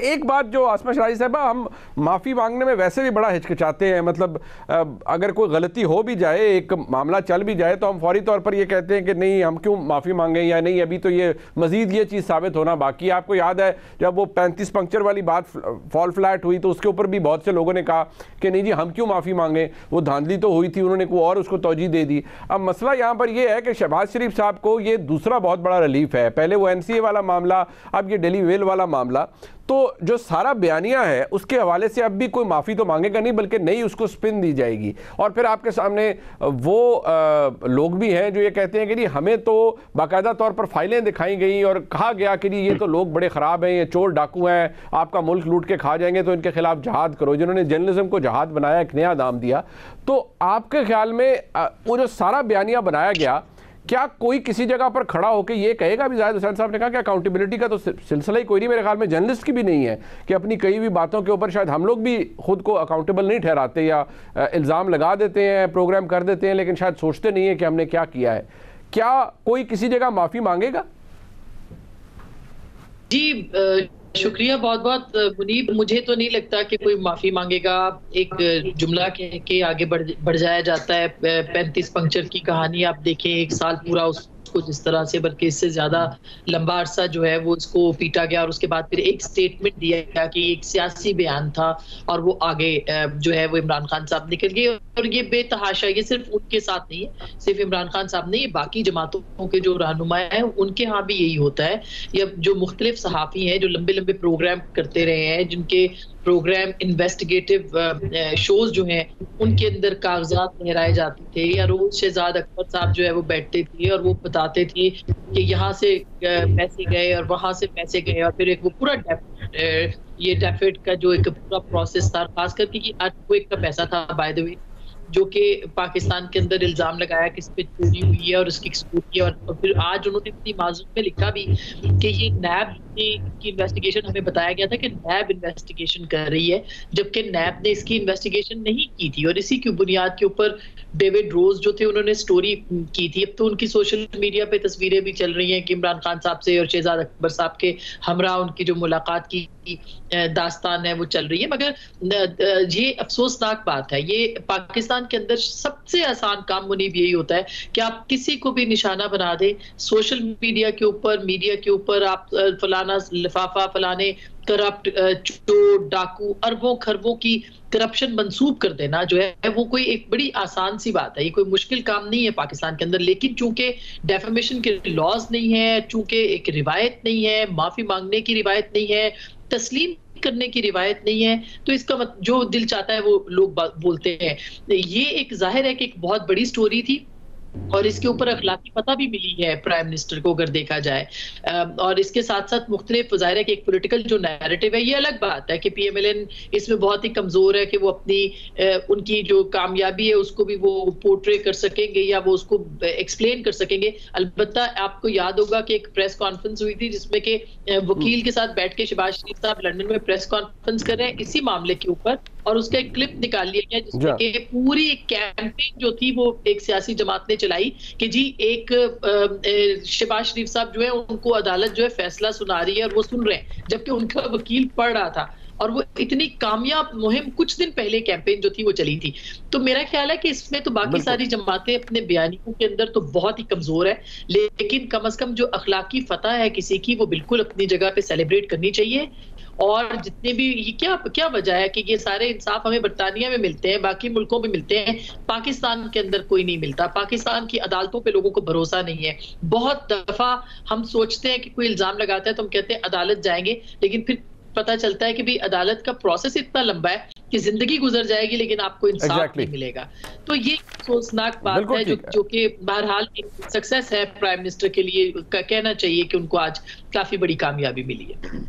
एक बात जो आसमा शराजी साहबा, हम माफ़ी मांगने में वैसे भी बड़ा हिचकिचाते हैं। मतलब अगर कोई गलती हो भी जाए, एक मामला चल भी जाए, तो हम फौरी तौर पर ये कहते हैं कि नहीं हम क्यों माफ़ी मांगें, या नहीं अभी तो ये मज़ीद ये चीज़ साबित होना बाकी है। आपको याद है जब वो 35 पंक्चर वाली बात फॉल फ्लैट हुई तो उसके ऊपर भी बहुत से लोगों ने कहा कि नहीं जी हम क्यों माफ़ी मांगें, वो धांधली तो हुई थी, उन्होंने कोई और उसको तवजीह दे दी। अब मसला यहाँ पर यह है कि शहबाज शरीफ साहब को ये दूसरा बहुत बड़ा रिलीफ है। पहले वो NCA वाला मामला, अब ये डेली वेल वाला मामला, तो जो सारा बयानिया है उसके हवाले से अब भी कोई माफ़ी तो मांगेगा नहीं, बल्कि नई उसको स्पिन दी जाएगी। और फिर आपके सामने वो लोग भी हैं जो ये कहते हैं कि जी हमें तो बाकायदा तौर पर फाइलें दिखाई गई और कहा गया कि जी ये तो लोग बड़े ख़राब हैं, ये चोर डाकू हैं, आपका मुल्क लूट के खा जाएंगे, तो इनके खिलाफ जहाद करो। जिन्होंने जर्नलिज्म को जहाद बनाया, एक नया नाम दिया। तो आपके ख्याल में वो जो सारा बयानिया बनाया गया, क्या कोई किसी जगह पर खड़ा होकर ये कहेगा भी, जाहिद हुसैन साहब ने कहा कि अकाउंटेबिलिटी का तो सिलसिला ही कोई नहीं, मेरे ख्याल में जर्नलिस्ट की भी नहीं है, कि अपनी कई भी बातों के ऊपर शायद हम लोग भी खुद को अकाउंटेबल नहीं ठहराते, या इल्ज़ाम लगा देते हैं, प्रोग्राम कर देते हैं, लेकिन शायद सोचते नहीं है कि हमने क्या किया है। क्या कोई किसी जगह माफ़ी मांगेगा? जी शुक्रिया बहुत बहुत मुनीब। मुझे तो नहीं लगता कि कोई माफी मांगेगा। एक जुमला के आगे बढ़ जाया जाता है। 35 पंक्चर की कहानी आप देखें, 1 साल पूरा उसको जिस तरह से, बल्कि इससे ज्यादा लंबा अरसा जो है वो उसको पीटा गया, और उसके बाद फिर एक स्टेटमेंट दिया गया कि एक सियासी बयान था, और वो आगे जो है वो इमरान खान साहब निकल गए। और ये बेतहाशा, ये सिर्फ उनके साथ नहीं है, सिर्फ इमरान खान साहब नहीं, बाकी जमातों के जो रहनुमा हैं उनके यहाँ भी यही होता है। या जो मुख्तलिफ सहाफ़ी हैं जो लंबे लंबे प्रोग्राम करते रहे हैं, जिनके प्रोग्राम इन्वेस्टिगेटिव शोज जो हैं उनके अंदर कागजात लहराए जाते थे, या रोज शहजाद अकबर साहब जो है वो बैठते थे और वो बताते थे कि यहाँ से पैसे गए और वहां से पैसे गए, और फिर एक वो पूरा ये डेफिट का जो एक पूरा प्रोसेस था, खास करके कि अर्थक्वेक का पैसा था बाय द वे, जो कि पाकिस्तान के अंदर इल्जाम लगाया कि इस पे चोरी हुई है और उसकी एक्सपोर्ट किया। और फिर आज उन्होंने अपनी माजून में लिखा भी कि ये नैब की इन्वेस्टिगेशन, हमें बताया गया था कि नैब इन्वेस्टिगेशन कर रही है, जबकि नैब ने इसकी इन्वेस्टिगेशन नहीं की थी। और इसी की बुनियाद के ऊपर डेविड रोज जो थे उन्होंने स्टोरी की थी। अब तो उनकी सोशल मीडिया पे तस्वीरें भी चल रही हैं कि इमरान खान साहब से और शहजाद अकबर साहब के हमरा उनकी जो मुलाकात की दास्तान है वो चल रही है। मगर ये अफसोसनाक बात है, ये पाकिस्तान के अंदर सबसे आसान काम मुनीब यही होता है कि आप किसी को भी निशाना बना दें सोशल मीडिया के ऊपर, मीडिया के ऊपर। आप फलाना लिफाफा, फलाने करप्ट, चोर, डाकू, अरबों खरबों की करप्शन मंसूब कर देना जो है वो कोई एक बड़ी आसान सी बात है, ये कोई मुश्किल काम नहीं है पाकिस्तान के अंदर। लेकिन चूंकि डेफेमेशन के लॉज नहीं है, चूंकि एक रिवायत नहीं है, माफी मांगने की रिवायत नहीं है, तस्लीम करने की रिवायत नहीं है, तो इसका जो दिल चाहता है वो लोग बोलते हैं। ये एक जाहिर है कि एक बहुत बड़ी स्टोरी थी, और इसके ऊपर अखलाकी पता भी मिली है प्राइम मिनिस्टर को अगर देखा जाए। और इसके साथ साथ मुख्तलिफ ज़ाहिर है कि एक पॉलिटिकल जो नैरेटिव है, ये अलग बात है कि PMLN इसमें बहुत ही कमज़ोर है कि वो अपनी उनकी जो कामयाबी है उसको भी वो पोर्ट्रे कर सकेंगे या वो उसको एक्सप्लेन कर सकेंगे। अलबत्ता आपको याद होगा कि एक प्रेस कॉन्फ्रेंस हुई थी जिसमें कि वकील के साथ बैठ के शहबाज शरीफ साहब लंदन में प्रेस कॉन्फ्रेंस कर रहे हैं इसी मामले के ऊपर, और उसका एक क्लिप निकाल लिया गया जिसमें कि पूरी एक कैंपेन जो थी वो एक सियासी जमात ने चलाई कि जी एक शहबाज शरीफ साहब जो है उनको अदालत जो है फैसला सुना रही है और वो सुन रहे हैं, जबकि उनका वकील पढ़ रहा था। और वो इतनी कामयाब मुहिम कुछ दिन पहले कैंपेन जो थी वो चली थी। तो मेरा ख्याल है कि इसमें तो बाकी सारी जमातें अपने बयानियों के अंदर तो बहुत ही कमजोर है, लेकिन कम अज कम जो अखलाकी फतह है किसी की वो बिल्कुल अपनी जगह पे सेलिब्रेट करनी चाहिए। और जितने भी ये क्या वजह है कि ये सारे इंसाफ हमें बरतानिया में मिलते हैं, बाकी मुल्कों में मिलते हैं, पाकिस्तान के अंदर कोई नहीं मिलता। पाकिस्तान की अदालतों पे लोगों को भरोसा नहीं है। बहुत दफा हम सोचते हैं कि कोई इल्जाम लगाता है तो हम कहते हैं अदालत जाएंगे, लेकिन फिर पता चलता है कि भी अदालत का प्रोसेस इतना लंबा है कि जिंदगी गुजर जाएगी लेकिन आपको इंसाफ नहीं मिलेगा। तो ये अफसोसनाक बात है जो कि बहरहाल एक सक्सेस है प्राइम मिनिस्टर के लिए, कहना चाहिए कि उनको आज काफी बड़ी कामयाबी मिली है।